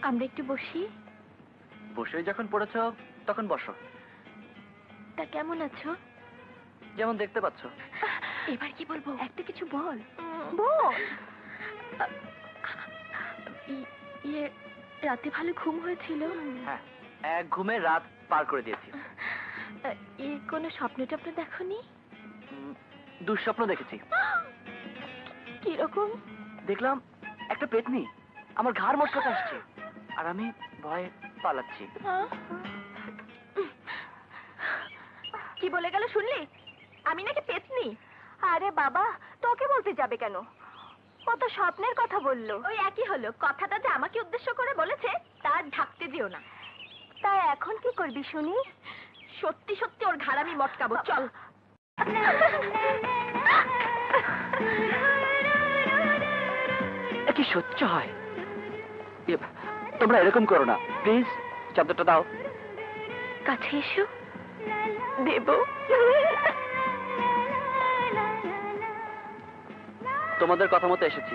আমরা একটু বসি। বসে যখন পড়েছো তখন বসো। তা কেমন আছো? যেমন দেখতে পাচ্ছ। এবার কি বলবো? একটা কিছু বল। বল। ইয়ে, রাতে ভালো ঘুম হয়েছিল? হ্যাঁ, এক ঘুমে রাত পার করে দিয়েছি। কোনো স্বপ্ন টপ্ন দেখোনি? দুঃস্বপ্ন দেখেছি। কিরকম? দেখলাম একটা পেতনি আমার ঘাড় মটকাতে আসছে, আর আমি ভয়ে পালাচ্ছি। কি বলে গেল শুনলি? আমি নাকি পেতনি? আরে বাবা, তোকে বলতে যাবে কেন? ও তো স্বপ্নের কথা বললো। ওই একই হলো, কথাটা যে আমাকে উদ্দেশ্য করে বলেছে তার ঢাকতে দিও না। তাই এখন কি করবি শুনি? সত্যি সত্যি ওর ঘাড় আমি মটকাবো। চল। কি সহ্য হয়? তোমরা এরকম করো না প্লিজ। চাদরটা দাও। কাছে এসো, দেব। তোমাদের কথা মতো এসেছি,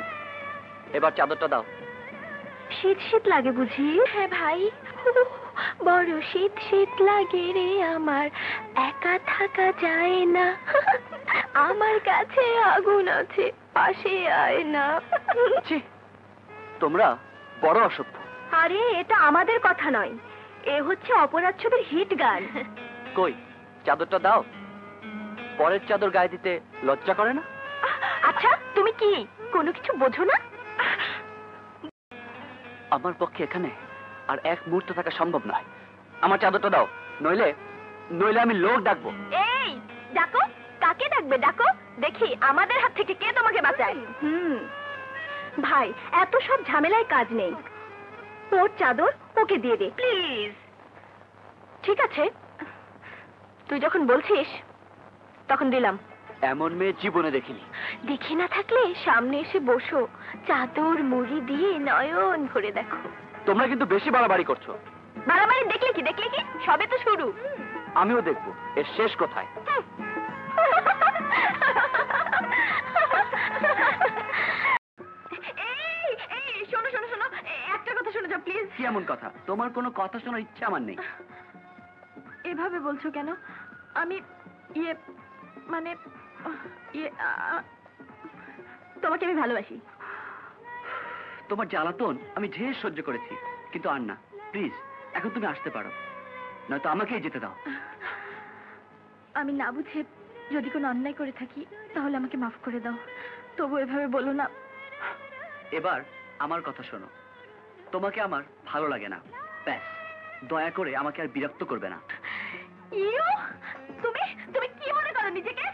এবার চাদরটা দাও। শীত শীত লাগে বুঝি? হ্যাঁ ভাই, বড় শীত শীত লাগে রে আমার, একা থাকা যায় না, আমার কাছে আগুন আছে, পাশে আয় না। তোমরা বড় অসভ্য। আরে এটা আমাদের কথা নয়, এ হচ্ছে অপরাধ ছবির হিট গান। কই চাদরটা দাও। পরের চাদর গায়ে দিতে লজ্জা করে না? আচ্ছা তুমি কি কোনো কিছু বোঝো না? আমার পক্ষে এখানে আর এক মুহূর্ত থাকা সম্ভব নয়। আমার চাদরটা দাও, নইলে নইলে আমি লোক ডাকবো। এই ডাকো, কাকে ডাকবে ডাকো, দেখি আমাদের হাত থেকে কে তোমাকে বাঁচায়। ভাই এত সব ঝামেলায় কাজ নেই, ওর চাদর ওকে দিয়ে দে প্লিজ। ঠিক আছে, তুই যখন বলছিস তখন দিলাম। এমন মেয়ে জীবনে দেখিনি। দেখে না থাকলে সামনে এসে বসো, চাদর মুড়ি দিয়ে নয়ন ভরে দেখো। তোমরা কিন্তু বেশি বাড়াবাড়ি করছো। বাড়াবাড়ি দেখলে কি দেখলে কি, সবে তো শুরু। আমিও দেখবো এর শেষ কোথায়। শোনো শোনো শোনো, একটা কথা শোনো যাও প্লিজ। কি এমন কথা? তোমার কোনো কথা শোনার ইচ্ছা আমার নেই। এভাবে বলছো কেন? আমি মানে তোমাকে আমি ভালোবাসি। তোমার জ্বালাতন আমি ঢের সহ্য করেছি, কিন্তু আর না। প্লিজ এখন তুমি আসতে পারো, নয়তো আমাকেই যেতে দাও। আমি না বুঝে যদি কোনো অন্যায় করে থাকি তাহলে আমাকে মাফ করে দাও, তবু এভাবে বলো না। এবার আমার কথা শোনো, তোমাকে আমার ভালো লাগে না, ব্যাস। দয়া করে আমাকে আর বিরক্ত করবে না। তুমি তুমি কি মনে করো নিজেকে?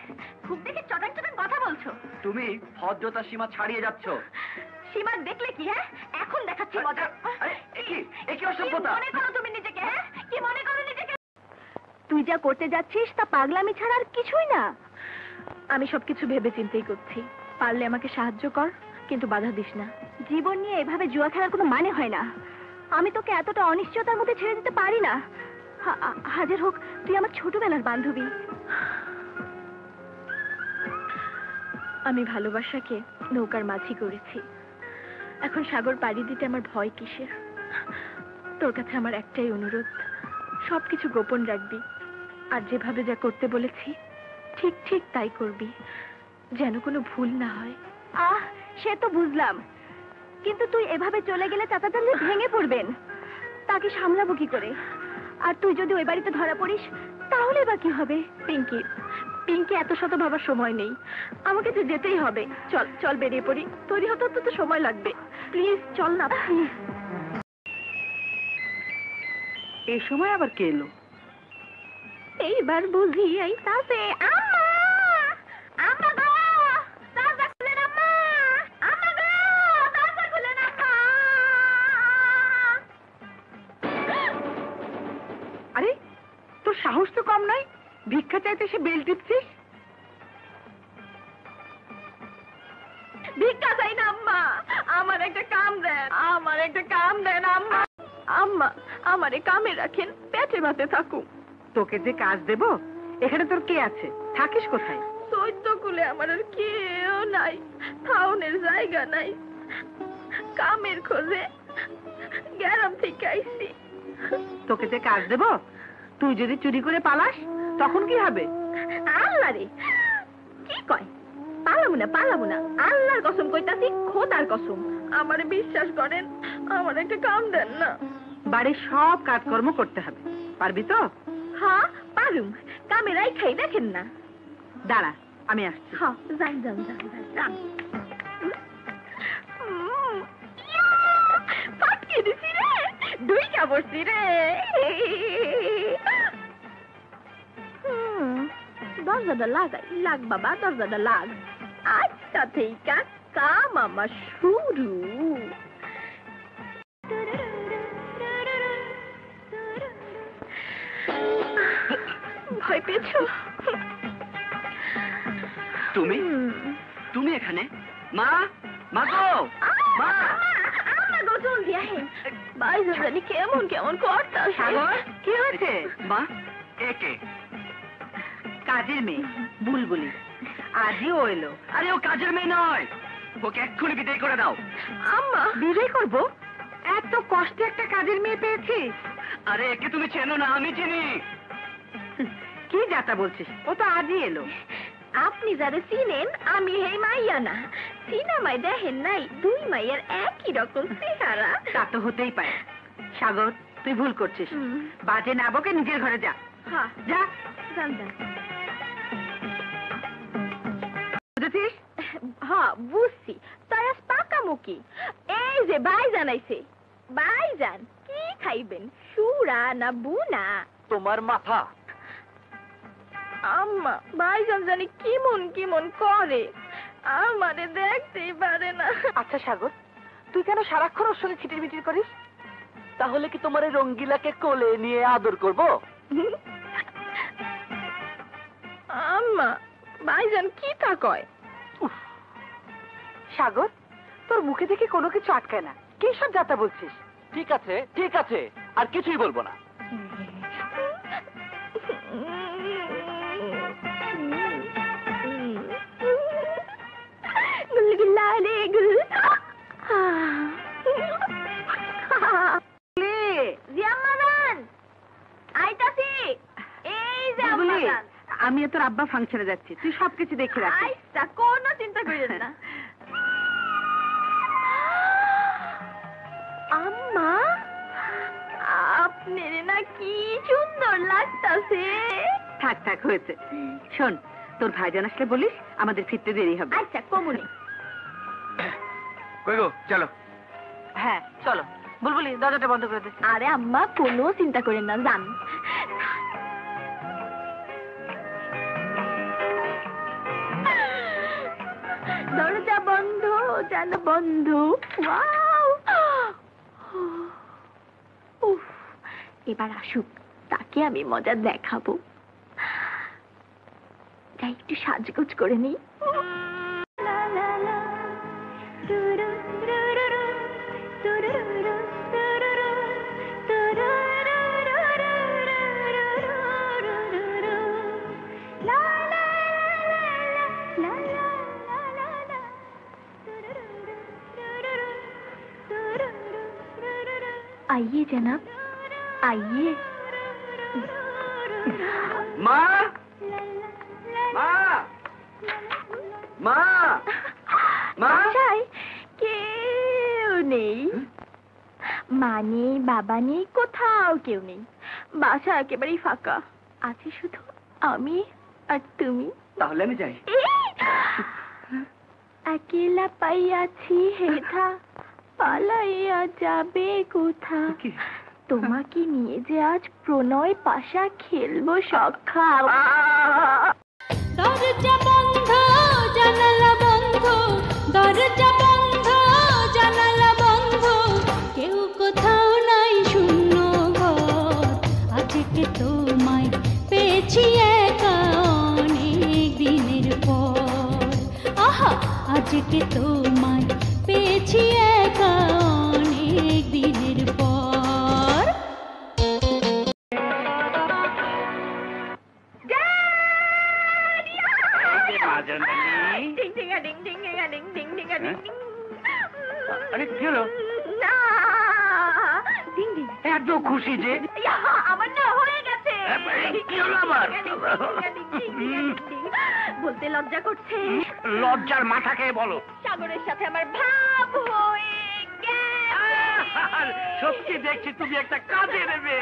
খুব দেখে চটাং চটাং কথা বলছো। তুমি ভদ্রতার সীমা ছাড়িয়ে যাচ্ছ। সীমা দেখলে কি? হ্যাঁ, এখন দেখাচ্ছি মজা। কি অসভ্যতা মনে করো তুমি নিজেকে? হ্যাঁ, কি মনে করো নিজেকে? তুই যা করতে যাচ্ছিস তা পাগলামি ছাড়া আর কিছুই না। আমি সবকিছু ভেবে চিন্তেই করছি, পারলে আমাকে সাহায্য কর, কিন্তু বাধা দিস না। জীবন নিয়ে এভাবে জুয়া খেলার কোনো মানে হয় না। আমি তোকে এতটা অনিশ্চয়তার মধ্যে ছেড়ে দিতে পারি না। হাজার হোক তুই আমার ছোটবেলার বান্ধবী। আমি ভালোবাসাকে নৌকার মাঝি করেছি, এখন সাগর পাড়ি দিতে আমার ভয় কিসের? তোর কাছে আমার একটাই অনুরোধ, সবকিছু গোপন রাখবি, আর যেভাবে যা করতে বলেছি ঠিক ঠিক তাই করবি, যেন কোনো ভুল না হয়। সে তো বুঝলাম, কিন্তু তুই এভাবে চলে গেলে চাচা যে ভেঙে পড়বেন, তাকে সামলাবো কি করে? আর তুই যদি ওই বাড়িতে ধরা পড়িস তাহলে বা কি হবে? পিঙ্কি, পিঙ্কি এত শত ভাবার সময় নেই, আমাকে তো যেতেই হবে। চল চল বেরিয়ে পড়ি, তৈরি হতে তো সময় লাগবে। প্লিজ চল না প্লিজ। এই সময় আবার কে এলো? এইবার বুঝি আইতাছে। আম্মা, আম্মা গো, দরজা খুলেন আম্মা, আম্মা গো, দরজা খুলেন আম্মা। আরে তোর সাহস তো কম নয়, ভিক্ষা চাইতে সে বেল টিপছিস। ভিক্ষা চাই না আম্মা, আমার একটা কাম দেন, আমার একটা কাম দেন আম্মা। আম্মা আমারে কামে রাখেন, পেটে ভাতে থাকুক। তোকে যে কাজ দেব, এখানে তোর কে আছে? থাকিস কোথায়? চৈত্য কুলে আমার আর কেউ নাই, থাউনের জায়গা নাই, কামের খোঁজে গ্রাম থেকে আইছি। তোকে যে কাজ দেব, তুই যদি চুরি করে পালাস তখন কি হবে? আল্লাহ রে, কি কয়? পালাবো না, আল্লাহর কসম কইতাছি, খোদার কসম, আমারে বিশ্বাস করেন, আমার একটা কাম দেন না। বাড়ির সব কাজকর্ম করতে হবে, পারবি তো? হ্যাঁ পারুম, কামে রাইখাই দেখেন না। দাঁড়া, আমি আসছি। হ্যাঁ যান। ফাটকে দিছি রে, দুইটা বসছি রে। দরজাটা লাগ বাবা, দরজাটা লাগ। আজকা থেকে কাম আমার শুরু। ভয় পেয়েছো? তুমি তুমি এখানে? মা, মা গো, মা। আমরা গোসল দিয়া হে বাইরে জানি কেমন কেমন করতাছে। সাগর, কি হয়েছে? মা, একে কাজের মেয়ে বুলবুলি, আজই ও এলো। আরে ও কাজের মেয়ে নয়, ওকে এক্ষুনি বিদায় করে দাও। আম্মা, বিদায় করবো? এত কষ্টে একটা কাজের মেয়ে পেয়েছিস? আরে একে তুমি চেনো না, আমি চিনি। কি যাতা বলছিস? ও তো আজই এলো। আপনি যারা চিনেন, আমি হেই মাইয়া না। সিনেমায় দেখেন নাই দুই মাইয়ার একই রকম চেহারা? তা তো হতেই পারে। সাগর, তুই ভুল করছিস। বাজে না বকে নিজের ঘরে যা। হ্যাঁ যা। যান। বুঝেছিস? হ্যাঁ বুঝছি, তারা পাকা মুখি। এই যে ভাইজান আইছে। ভাইজান, কি খাইবেন, সুরা না বুনা? তোমার মাথা। আম্মা, ভাইজান জানি কিমন করে, আমারে দেখতেই পারে না। আচ্ছা সাগর, তুই কেন সারাক্ষণ ওর সঙ্গে ছিটির করিস? তাহলে কি তোমার এই রঙ্গিলাকে কোলে নিয়ে আদর করব? আম্মা, ভাইজান কি তা কয়? সাগর, তোর মুখে দেখে কোনো কিছু আটকায় না, কি সব যাতা বলছিস? ঠিক আছে, আর কিছুই বলবো না। গুলগুলা রে গুল। জিয়াম্মাদান, আইতাছি। এই যে বুলবুলি, আম্মাদান। আমি তোর আব্বা ফাংশনে যাচ্ছি, তুই সবকিছু দেখে রাখিস। আইসা, কোনো চিন্তা করিস না। আম্মা, আপনার না কি সুন্দর লাগতাছে। থাক হয়েছে। শোন, তোর ভাইজান আসলে বলিস আমাদের ফিরতে দেরি হবে। আচ্ছা কমুনি। কই গো, চলো। হ্যাঁ চলো। বুলবুলি, দরজাটা বন্ধ করে দে। আরে আম্মা, কোনো চিন্তা করেন না, যান। দরজা বন্ধ, যেন বন্ধ। ওয়াও! উফ, এবার আসুক, তাকে আমি মজা দেখাবো। যাই একটু সাজগোজ করে নি। आइए जनाब, आइए। মা, মা, মা, মা। বাসায় কেউ নেই, মা নেই, বাবা নেই, কোথাও কেউ নেই। বাসা একেবারেই ফাঁকা, আছে শুধু আমি আর তুমি। তাহলে আমি যাই। একেলা পাইয়াছি হেথা, পালাইয়া যাবে কোথা? কি? তোমাকে নিয়ে যে আজ প্রণয় পাশা খেলবো সখা। দরজা বন্ধ, জানালা বন্ধ, দরজা বন্ধ, জানালা বন্ধ, কেউ কোথাও নাই, শূন্য ঘর। আজকে তোমায় পেয়েছি একা অনেক দিনের পর। আহা, আজকে তোমায় পেয়েছি একা অনেক দিনের পর। আরে কি হলো? না, এত খুশি যে আমার না হয়ে গেছে কি হলো আবার? বলতে লজ্জা করছে লজ্জার মাথা খেয়ে বলো। সাগরের সাথে আমার ভাব হয়ে গেছে সত্যি দেখছি তুমি একটা কাজে নেবে।